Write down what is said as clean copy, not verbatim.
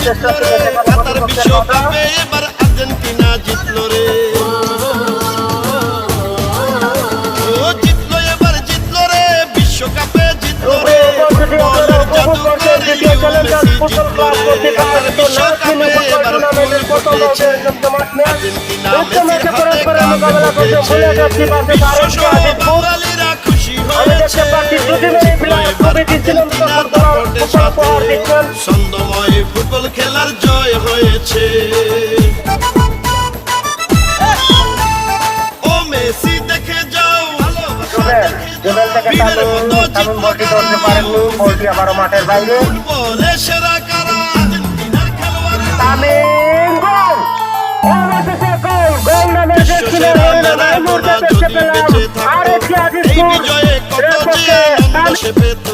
জিতলো রে কাতার বিশ্বকাপে এবার আর্জেন্টিনা জিতলো রে ও জিতলো এবার জিতলো রে বিশ্বকাপে জিতলো রে ফুটবলের জাদুকর লিওনেল মেসি জিতলো রে কাতার বিশ্বকাপে এবার ফুল ফুটেছে আর্জেন্টিনা মেসির হাতে কাপ উঠেছে বিশ্বসহ বাঙালিরা খুশি হয়েছে জিতলো এবার আর্জেন্টিনা দাপটের সাথে ছন্দময় ফুটবল খেলার জয় হয়েছে ও মেসি দেখে যাও ফুটবলে সেরা কারা আর্জেন্টিনার খেলোয়াড় এই বিজয়ে কত যে আনন্দ সে পেত